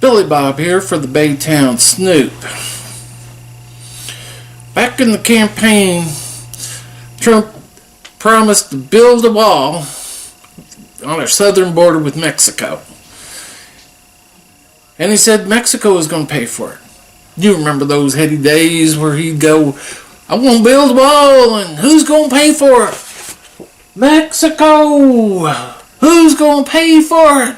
Billy Bob here for the Baytown Snoop. Back in the campaign, Trump promised to build a wall on our southern border with Mexico. And he said Mexico was going to pay for it. You remember those heady days where he'd go, I want to build a wall, and who's going to pay for it? Mexico! Who's going to pay for it?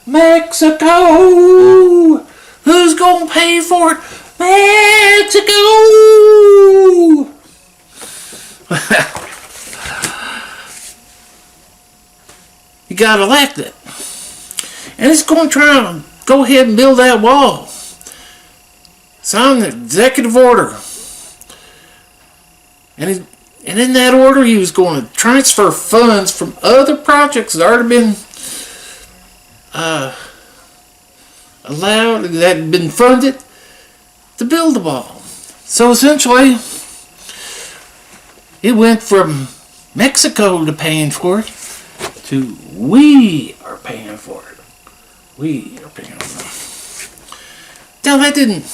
Mexico! Who's going to pay for it? Mexico! He got elected. And he's going to try and go ahead and build that wall. Signed the executive order. And in that order, he was going to transfer funds from other projects that already been allowed, that had been funded, to build the wall. So essentially, it went from Mexico to paying for it to we are paying for it. We are paying for it. Now that didn't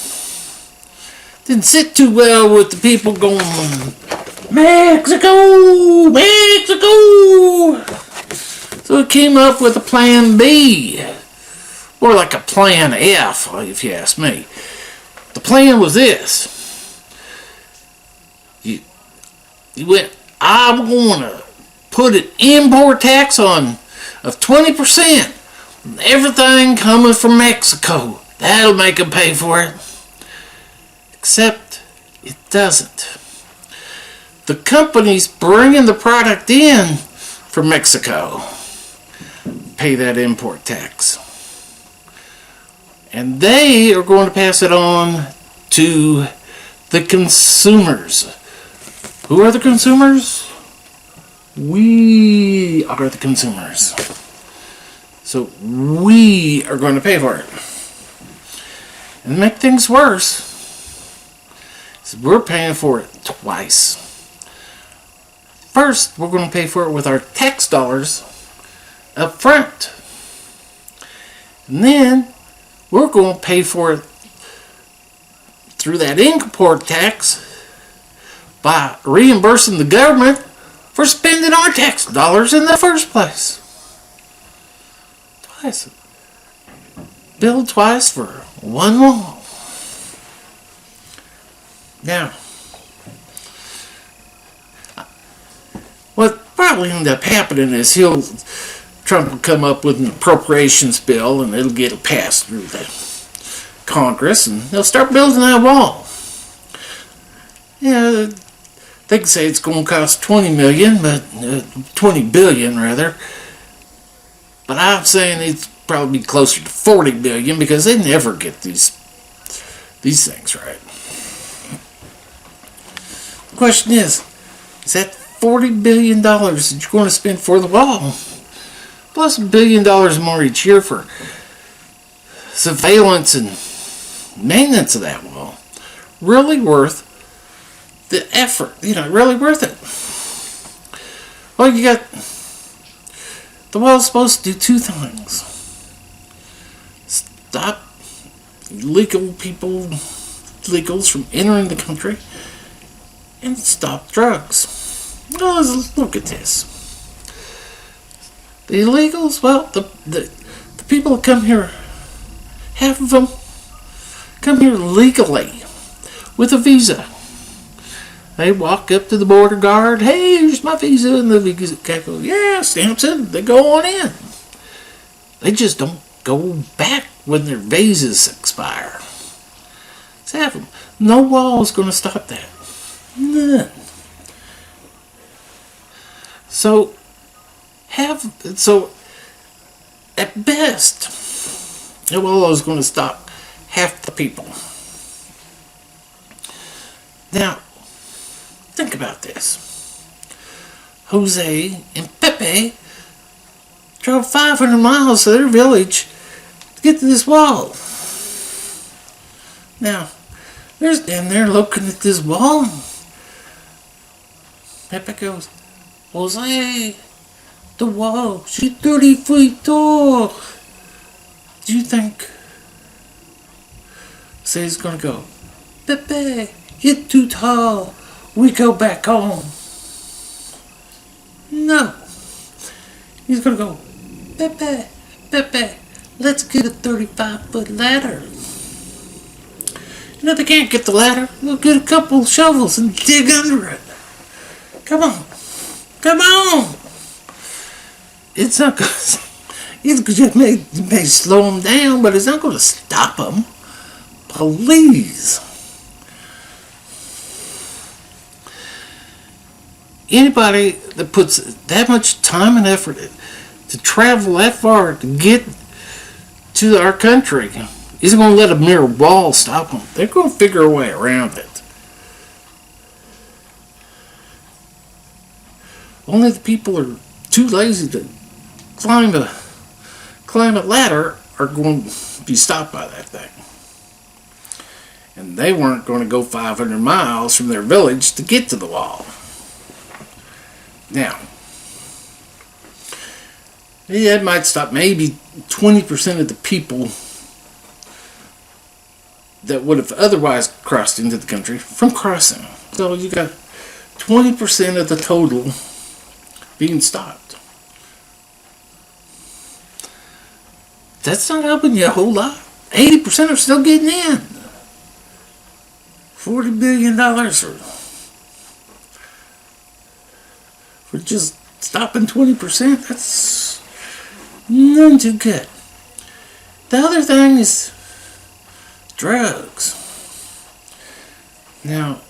sit too well with the people going, Mexico! Mexico! So it came up with a plan B, or like a plan F, if you ask me. The plan was this. You went, I'm going to put an import tax on of 20% on everything coming from Mexico. That'll make them pay for it. Except it doesn't. The companies bringing the product in from Mexico pay that import tax. And they are going to pass it on to the consumers. Who are the consumers? We are the consumers. So we are going to pay for it. And to make things worse, we're paying for it twice. First, we're going to pay for it with our tax dollars up front. And then we're going to pay for it through that import tax by reimbursing the government for spending our tax dollars in the first place. Twice. Build twice for one wall. Now, what probably end up happening is Trump will come up with an appropriations bill and it'll get passed through the Congress and they'll start building that wall. Yeah, they can say it's going to cost $20 billion rather. But I'm saying it's probably closer to $40 billion because they never get these things right. The question is that $40 billion that you're going to spend for the wall, plus $1 billion more each year for surveillance and maintenance of that wall, really worth the effort? Really worth it? Well, the wall is supposed to do two things. Stop illegals from entering the country and stop drugs. Well, let's look at this. The illegals, well, the people that come here, half of them come here legally with a visa. They walk up to the border guard, hey, here's my visa, and the visa guy goes, yeah, stamps it, they go on in. They just don't go back when their visas expire. It's half of them. No wall is going to stop that. None. So at best, the wall is going to stop half the people. Now, think about this. Jose and Pepe drove 500 miles to their village to get to this wall. Now, they're standing there looking at this wall. Pepe goes, Jose, the wall, she's 30 feet tall. Do you think So he's gonna go, Pepe, you're too tall. We go back home. No. He's gonna go, Pepe, let's get a 35-foot ladder. You know, they can't get the ladder. We'll get a couple shovels and dig under it. Come on. It's not gonna. It may slow them down, but it's not going to stop them. Please. Anybody that puts that much time and effort to travel that far to get to our country isn't going to let a mere wall stop them. They're going to figure a way around it. Only the people who are too lazy to climb a ladder are going to be stopped by that thing. And they weren't going to go 500 miles from their village to get to the wall. Now, that might stop maybe 20% of the people that would have otherwise crossed into the country from crossing. So you got 20% of the total being stopped. That's not helping you a whole lot. 80% are still getting in. $40 billion for just stopping 20%. That's none too good. The other thing is drugs. Now,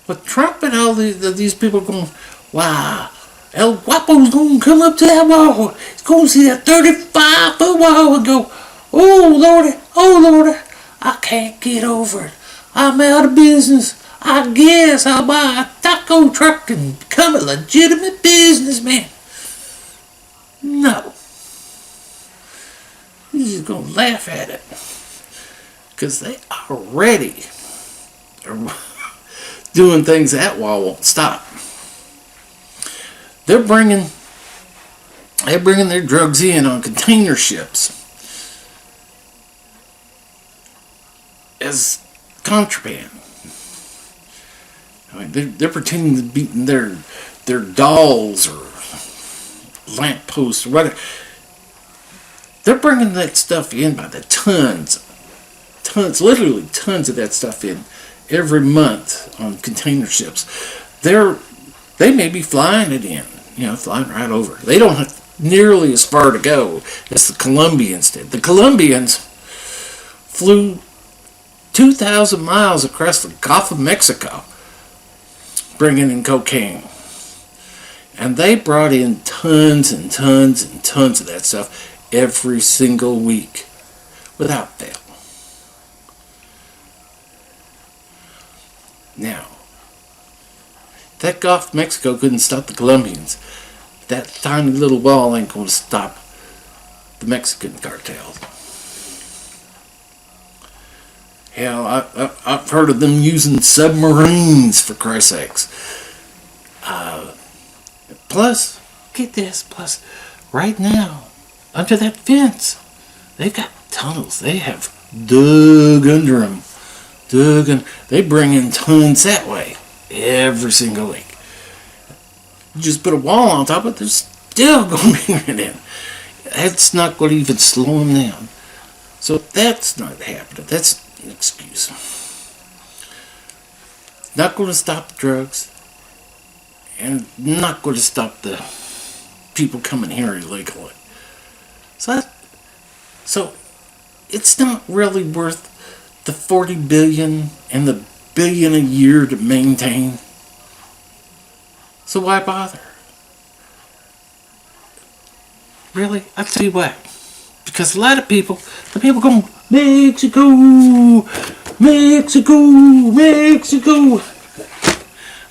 with Trump and all these people going, wow, El Guapo's going to come up to that wall. He's going to see that 35-foot wall and go, oh Lordy, I can't get over it. I'm out of business. I guess I'll buy a taco truck and become a legitimate businessman. No. He's just going to laugh at it. Because they already are doing things that wall won't stop. They're bringing their drugs in on container ships as contraband. I mean, they're pretending to be their dolls or lampposts or whatever. They're bringing that stuff in by the tons, literally tons of that stuff in every month on container ships. They may be flying it in, flying right over. They don't have nearly as far to go as the Colombians did. The Colombians flew 2,000 miles across the Gulf of Mexico, bringing in cocaine. And they brought in tons and tons and tons of that stuff every single week, without fail. Now, that Gulf of Mexico couldn't stop the Colombians. That tiny little wall ain't going to stop the Mexican cartels. Hell, I've heard of them using submarines, for Christ's sakes. Plus, get this, right now, under that fence, they've got tunnels. They have dug under them. They bring in tons that way every single week. You just put a wall on top of it, they're still going to bring it in. That's not going to even slow them down. So that's not happening. That's an excuse. Not going to stop the drugs, and not going to stop the people coming here illegally. So it's not really worth the $40 billion and the $1 billion a year to maintain. So why bother? Really? I'll tell you why. Because a lot of people, the people going, Mexico.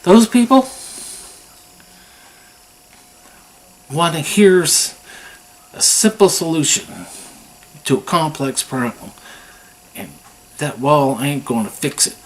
Those people want to hear a simple solution to a complex problem. And that wall ain't going to fix it.